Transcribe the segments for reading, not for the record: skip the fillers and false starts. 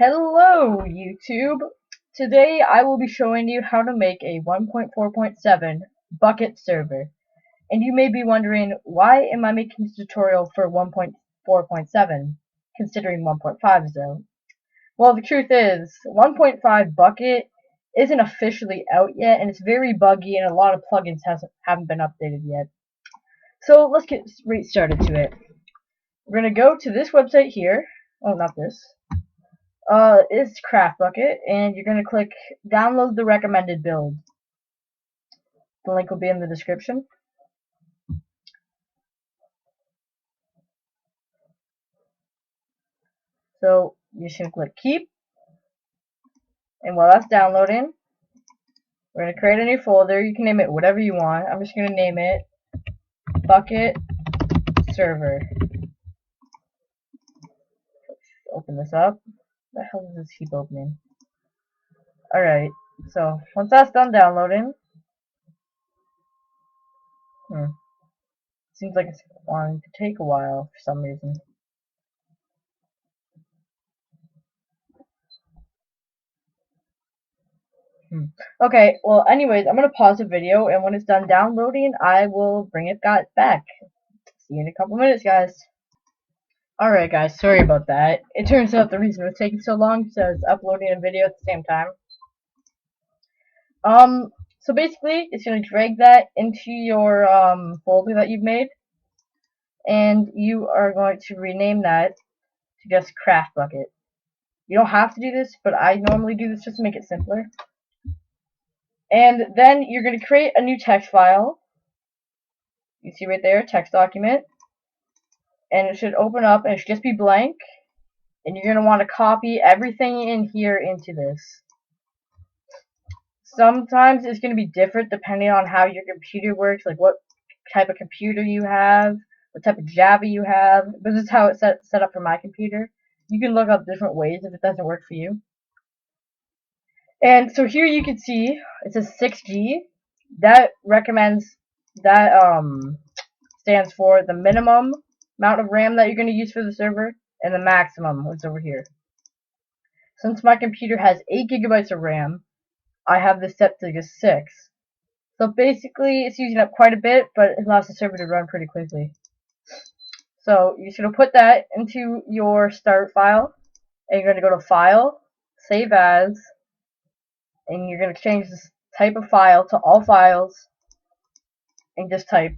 Hello YouTube! Today I will be showing you how to make a 1.4.7 Bukkit server. And you may be wondering, why am I making this tutorial for 1.4.7, considering 1.5 though? Well, the truth is, 1.5 Bukkit isn't officially out yet, and it's very buggy and a lot of plugins haven't been updated yet. So let's get right started to it. We're going to go to this website here. Oh, not this. Is craftbukkit, and you're going to click download the recommended build. The link will be in the description. So you're just going to click keep, and while that's downloading, we're going to create a new folder. You can name it whatever you want. I'm just going to name it Bukkit Server. Open this up. What the hell does this keep opening? Alright, so once that's done downloading, seems like it's wanting to take a while for some reason. Okay, well anyways, I'm going to pause the video, and when it's done downloading, I will bring it back. See you in a couple minutes, guys. Alright guys, sorry about that. It turns out the reason it was taking so long is I was uploading a video at the same time. So basically, it's going to drag that into your folder that you've made, and you are going to rename that to just craftbukkit. You don't have to do this, but I normally do this just to make it simpler. And then you're going to create a new text file. You see right there, text document. And it should open up, and it should just be blank. And you're going to want to copy everything in here into this. Sometimes it's going to be different depending on how your computer works, like what type of computer you have, what type of Java you have. But this is how it's set up for my computer. You can look up different ways if it doesn't work for you. And so here you can see it says 6G. That stands for the minimum amount of RAM that you're going to use for the server, and the maximum, what's over here. Since my computer has 8 gigabytes of RAM, I have this set to just 6. So basically, it's using up quite a bit, but it allows the server to run pretty quickly. So you're going to put that into your start file, and you're going to go to File, Save As, and you're going to change this type of file to all files, and just type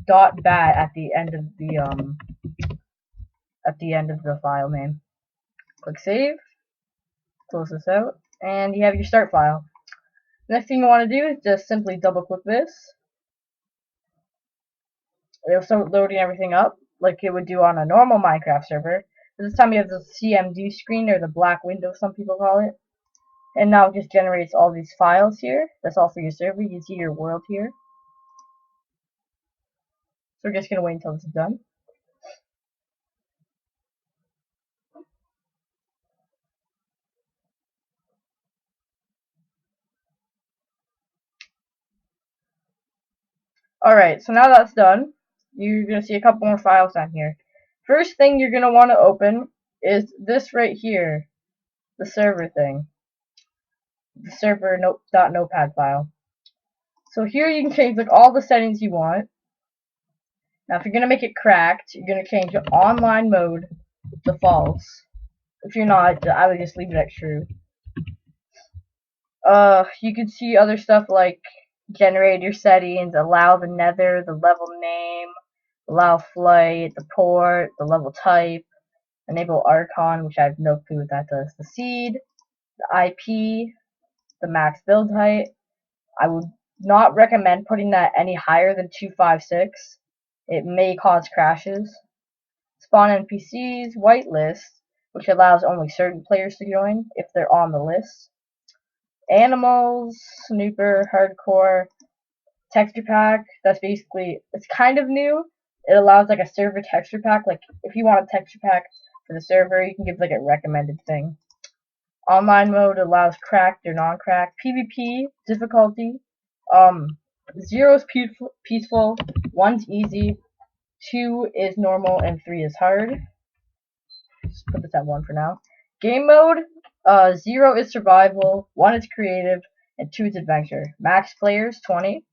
.bat at the end of the file name. Click Save, close this out, and you have your start file. Next thing you want to do is just simply double click this. It'll start loading everything up like it would do on a normal Minecraft server. This time you have the CMD screen, or the black window some people call it. And now it just generates all these files here. That's all for your server. You can see your world here. So we're just going to wait until this is done. Alright, so now that's done, you're going to see a couple more files down here. First thing you're going to want to open is this right here, the server thing. The server .notepad file. So here you can change like all the settings you want. Now if you're going to make it cracked, you're going to change the online mode to false. If you're not, I would just leave it at true. You can see other stuff like generate your settings, allow the nether, the level name, allow flight, the port, the level type, enable Archon, which I have no clue what that does, the seed, the IP, the max build height. I would not recommend putting that any higher than 256. It may cause crashes. Spawn NPCs, whitelist, which allows only certain players to join if they're on the list. Animals, snooper, hardcore, texture pack. That's basically, it's kind of new. It allows like a server texture pack. Like if you want a texture pack for the server, you can give like a recommended thing. Online mode allows cracked or non-cracked. PvP difficulty. 0 is peaceful, 1's easy, 2 is normal, and 3 is hard. Just put this at 1 for now. Game mode, 0 is survival, 1 is creative, and 2 is adventure. Max players 20.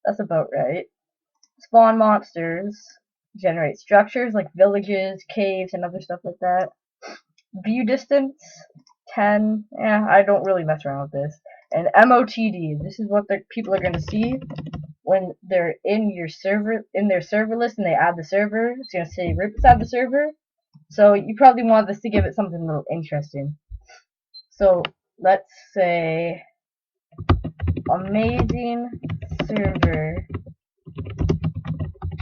That's about right. Spawn monsters. Generate structures like villages, caves, and other stuff like that. View distance 10. I don't really mess around with this. And MOTD. This is what the people are going to see when they're in your server, in their server list, and they add the server. It's going to say RIP add the server. So you probably want this to give it something a little interesting. So let's say amazing server,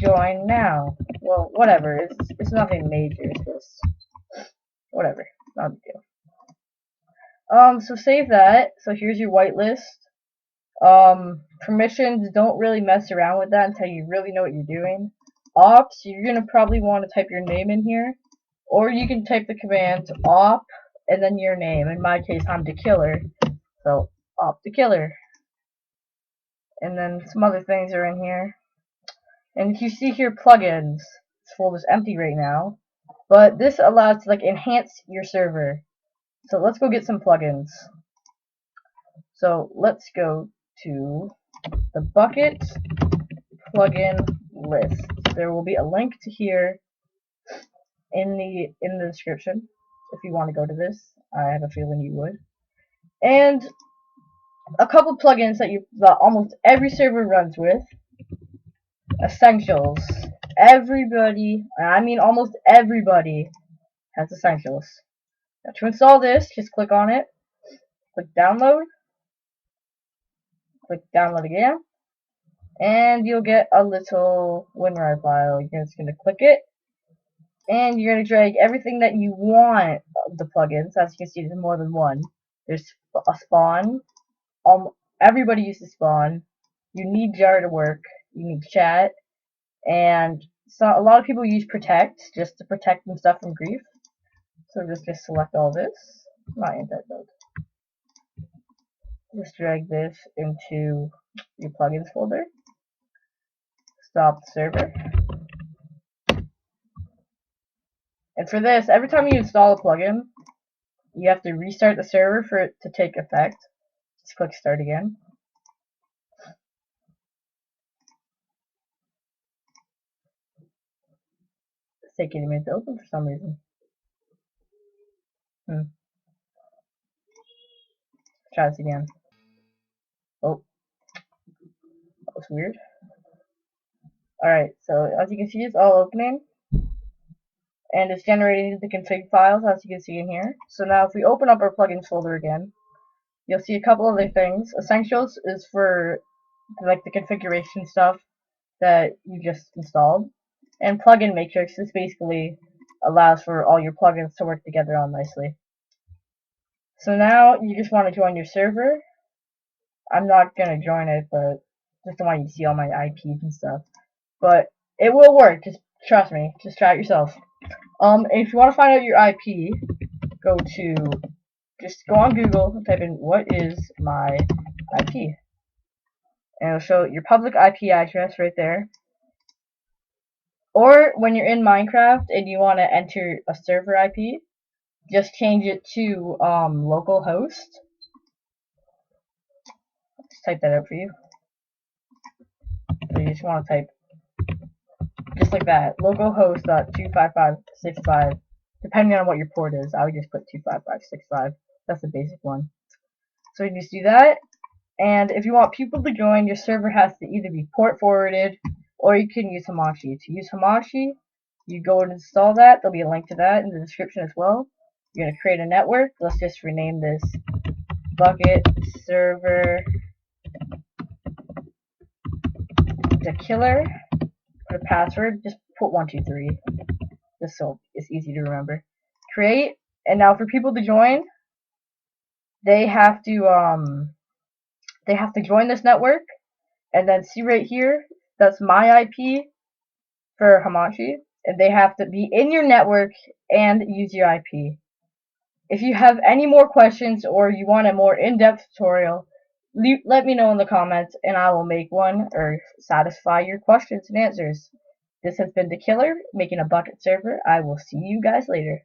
join now. Well, whatever. It's nothing major. It's just whatever. Not a big deal. So save that. So here's your whitelist. Permissions, don't really mess around with that until you really know what you're doing. Ops, you're gonna probably want to type your name in here, or you can type the command op and then your name. In my case, I'm the killer, so op the killer. And then some other things are in here. And you see here plugins. This folder's empty right now, but this allows to like enhance your server. So let's go get some plugins. So let's go to the Bukkit plugin list. There will be a link to here in the description if you want to go to this. I have a feeling you would. And a couple plugins that almost every server runs with. Essentials. Everybody, I mean almost everybody, has Essentials. Now to install this, just click on it, click download again, and you'll get a little WinRAR file. You're just going to click it, and you're going to drag everything that you want of the plugins. As you can see, there's more than one. There's a spawn. Everybody uses spawn. You need jar to work. You need chat. And so a lot of people use protect just to protect themselves from grief. So just select all this. Not in that mode. Just drag this into your plugins folder. Stop the server. And for this, every time you install a plugin, you have to restart the server for it to take effect. Just click start again. It's taking a minute to open for some reason. Try this again. Oh, that was weird. Alright, so as you can see, it's all opening. And it's generating the config files, as you can see in here. So now if we open up our plugins folder again, you'll see a couple other things. Essentials is for like the configuration stuff that you just installed. And plugin matrix is basically allows for all your plugins to work together all nicely. So now you just want to join your server. I'm not going to join it, but just don't want you to see all my IPs and stuff. But it will work, just trust me, just try it yourself. If you want to find out your IP, just go on Google and type in what is my IP. And it'll show your public IP address right there. Or when you're in MineCraft and you want to enter a server IP, just change it to localhost. Just type that out for you. So you just want to type just like that, localhost.25565. Depending on what your port is, I would just put 25565. That's the basic one. So you just do that, and if you want people to join, your server has to either be port forwarded or you can use Hamachi. To use Hamachi, you go and install that. There'll be a link to that in the description as well. You're going to create a network. Let's just rename this Bukkit server the killer. For the password, just put 123. Just so it's easy to remember. Create, and now for people to join, they have to join this network, and then see right here, that's my IP for Hamachi, and they have to be in your network and use your IP. If you have any more questions or you want a more in-depth tutorial, let me know in the comments and I will make one or satisfy your questions and answers. This has been The Killer, making a Bukkit server. I will see you guys later.